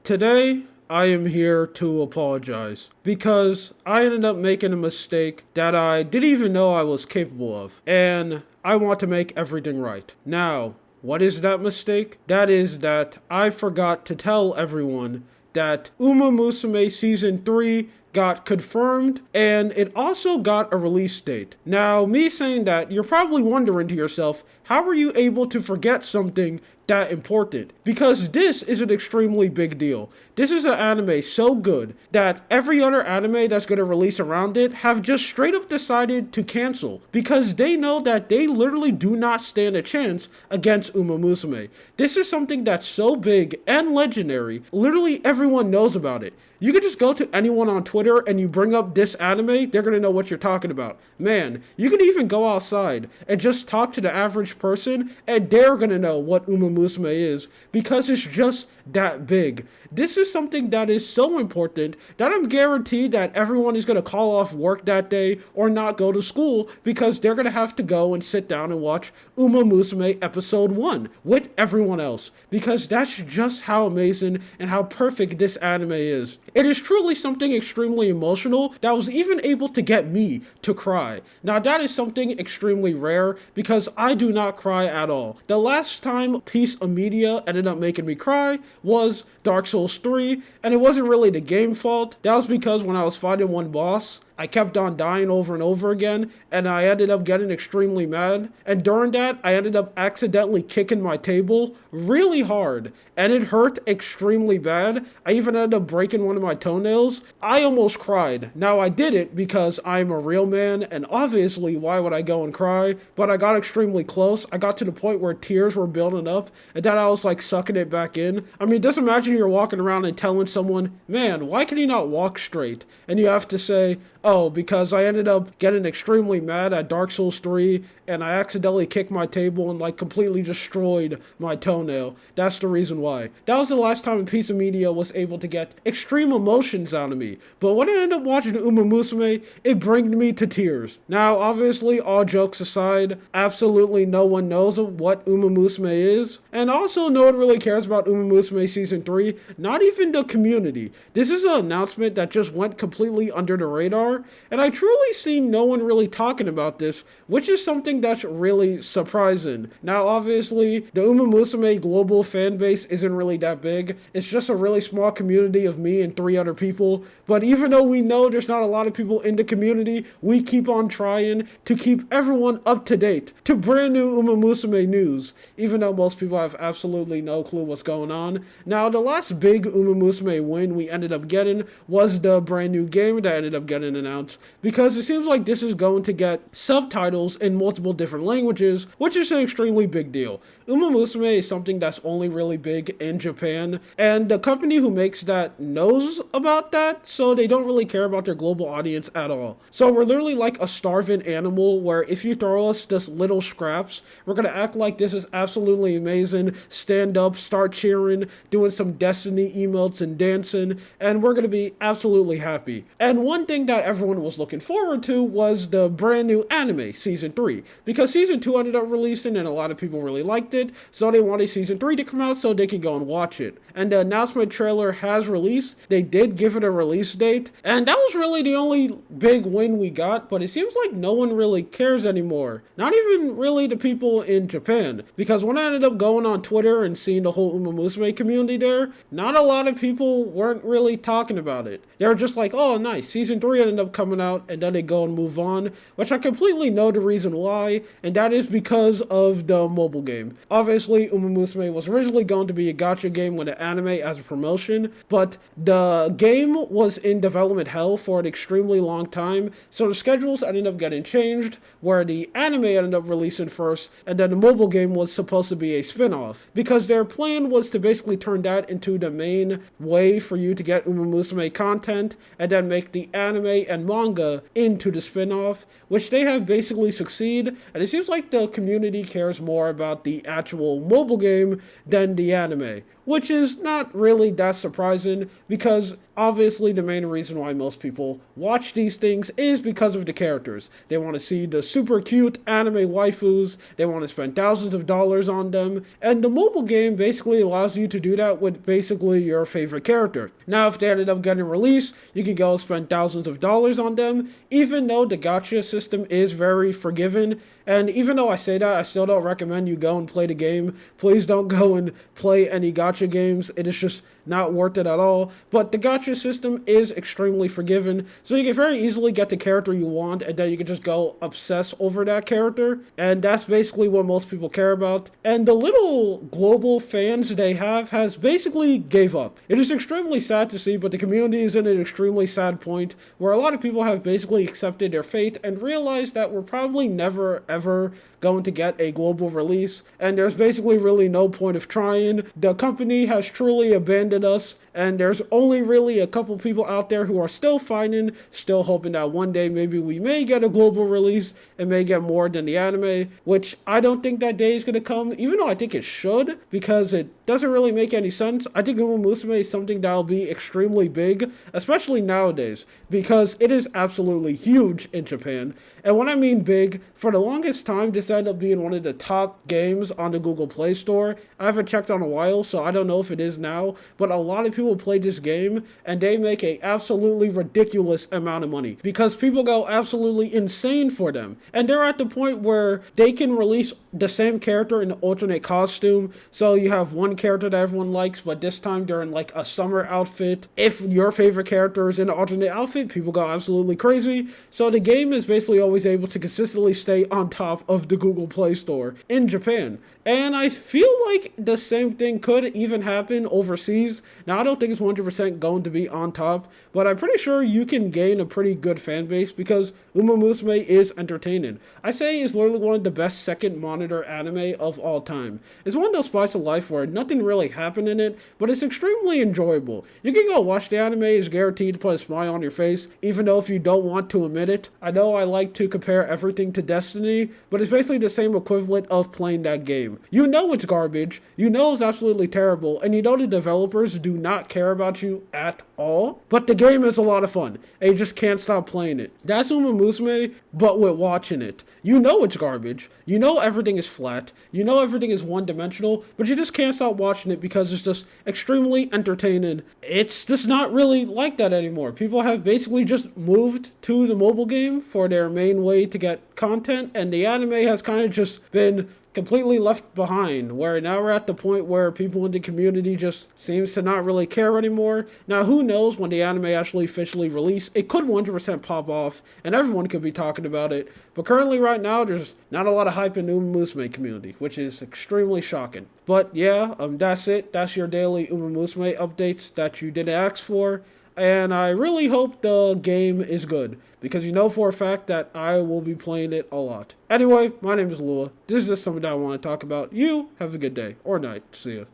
Today, I am here to apologize because I ended up making a mistake that I didn't even know I was capable of, and I want to make everything right. Now, what is that mistake? That is that I forgot to tell everyone that Uma Musume Season 3 got confirmed, and it also got a release date. Now, me saying that, you're probably wondering to yourself, how were you able to forget something that important? Because this is an extremely big deal. This is an anime so good that every other anime that's going to release around it have just straight up decided to cancel because they know that they literally do not stand a chance against Uma Musume. This is something that's so big and legendary, literally everyone knows about it. You can just go to anyone on Twitter and you bring up this anime, they're going to know what you're talking about. Man, you can even go outside and just talk to the average person and they're going to know what Uma Musume is because it's just that big. This is something that is so important that I'm guaranteed that everyone is going to call off work that day or not go to school because they're going to have to go and sit down and watch Uma Musume episode 1 with everyone else because that's just how amazing and how perfect this anime is. It is truly something extremely emotional that was even able to get me to cry. Now that is something extremely rare because I do not cry at all. The last time a piece of media ended up making me cry was Dark Souls 3, and it wasn't really the game fault. That was because when I was fighting one boss, I kept on dying over and over again, and I ended up getting extremely mad. And during that, I ended up accidentally kicking my table really hard, and it hurt extremely bad. I even ended up breaking one of my toenails. I almost cried. Now, I did it because I'm a real man, and obviously, why would I go and cry? But I got extremely close. I got to the point where tears were building up, and then I was like sucking it back in. I mean, just imagine you're walking around and telling someone, man, why can he not walk straight? And you have to say, oh, because I ended up getting extremely mad at Dark Souls 3 and I accidentally kicked my table and like completely destroyed my toenail. That's the reason why. That was the last time a piece of media was able to get extreme emotions out of me. But when I ended up watching Uma Musume, it brought me to tears. Now, obviously, all jokes aside, absolutely no one knows what Uma Musume is. And also, no one really cares about Uma Musume Season 3, not even the community. This is an announcement that just went completely under the radar. And I truly see no one really talking about this, which is something that's really surprising. Now, obviously, the Uma Musume global fan base isn't really that big. It's just a really small community of me and 3 other people. But even though we know there's not a lot of people in the community, we keep on trying to keep everyone up to date to brand new Uma Musume news, even though most people have absolutely no clue what's going on. Now, the last big Uma Musume win we ended up getting was the brand new game that ended up getting announced, because it seems like this is going to get subtitles in multiple different languages, which is an extremely big deal. Uma Musume is something that's only really big in Japan, and the company who makes that knows about that, so they don't really care about their global audience at all. So we're literally like a starving animal where if you throw us just little scraps, we're gonna act like this is absolutely amazing, stand up, start cheering, doing some Destiny emotes and dancing, and we're gonna be absolutely happy. And one thing that everyone was looking forward to was the brand new anime, Season 3, because Season 2 ended up releasing and a lot of people really liked it, so they wanted Season 3 to come out so they can go and watch it. And the announcement trailer has released. They did give it a release date, and that was really the only big win we got, but it seems like no one really cares anymore. Not even really the people in Japan, because when I ended up going on Twitter and seeing the whole Uma Musume community there, not a lot of people weren't really talking about it. They were just like, oh nice, Season 3 ended up coming out, and then they go and move on, which I completely know the reason why, and that is because of the mobile game. Obviously, Uma Musume was originally going to be a gacha game with an anime as a promotion, but the game was in development hell for an extremely long time, so the schedules ended up getting changed, where the anime ended up releasing first, and then the mobile game was supposed to be a spin-off, because their plan was to basically turn that into the main way for you to get Uma Musume content, and then make the anime and manga into the spin-off, which they have basically succeeded, and it seems like the community cares more about the actual mobile game than the anime, which is not really that surprising because obviously the main reason why most people watch these things is because of the characters. They want to see the super cute anime waifus, they want to spend thousands of dollars on them, and the mobile game basically allows you to do that with basically your favorite character. Now, if they ended up getting released, you can go spend thousands of dollars on them, even though the gacha system is very forgiving. And even though I say that, I still don't recommend you go and play the game. Please don't go and play any gacha games. It is just not worth it at all. But the gacha system is extremely forgiving, so you can very easily get the character you want, and then you can just go obsess over that character. And that's basically what most people care about. And the little global fans they have has basically gave up. It is extremely sad to see, but the community is in an extremely sad point where a lot of people have basically accepted their fate and realized that we're probably never ever going to get a global release, and there's basically really no point of trying. The company has truly abandoned us, and there's only really a couple people out there who are still fighting, still hoping that one day maybe we may get a global release and may get more than the anime, which I don't think that day is going to come, even though I think it should, because it doesn't really make any sense. I think Uma Musume is something that'll be extremely big, especially nowadays, because it is absolutely huge in Japan. And when I mean big, for the longest time, this ended up being one of the top games on the Google Play Store. I haven't checked on a while, so I don't know if it is now, but a lot of people play this game, and they make a absolutely ridiculous amount of money, because people go absolutely insane for them. And they're at the point where they can release the same character in an alternate costume, so you have one character that everyone likes, but this time they're in like a summer outfit. If your favorite character is in an alternate outfit, people go absolutely crazy. So the game is basically always able to consistently stay on top of the Google Play Store in Japan. And I feel like the same thing could even happen overseas. Now, I don't think it's 100% going to be on top, but I'm pretty sure you can gain a pretty good fan base because Uma Musume is entertaining. I say it's literally one of the best second monitor anime of all time. It's one of those slice of life where nothing really happened in it, but it's extremely enjoyable. You can go watch the anime, it's guaranteed to put a smile on your face, even though if you don't want to admit it. I know I like to compare everything to Destiny, but it's basically the same equivalent of playing that game. You know it's garbage, you know it's absolutely terrible, and you know the developers do not care about you at all, but the game is a lot of fun, and you just can't stop playing it. That's Uma Musume, but with watching it. You know it's garbage, you know everything is flat, you know everything is one-dimensional, but you just can't stop watching it because it's just extremely entertaining. It's just not really like that anymore. People have basically just moved to the mobile game for their main way to get content, and the anime has kind of just been completely left behind, where now we're at the point where people in the community just seems to not really care anymore. Now, who knows when the anime actually officially release, it could 100% pop off, and everyone could be talking about it, but currently right now, there's not a lot of hype in the Uma Musume community, which is extremely shocking. But yeah, that's it. That's your daily Uma Musume updates that you didn't ask for. And I really hope the game is good, because you know for a fact that I will be playing it a lot. Anyway, my name is Lua. This is just something that I want to talk about. You have a good day or night. See ya.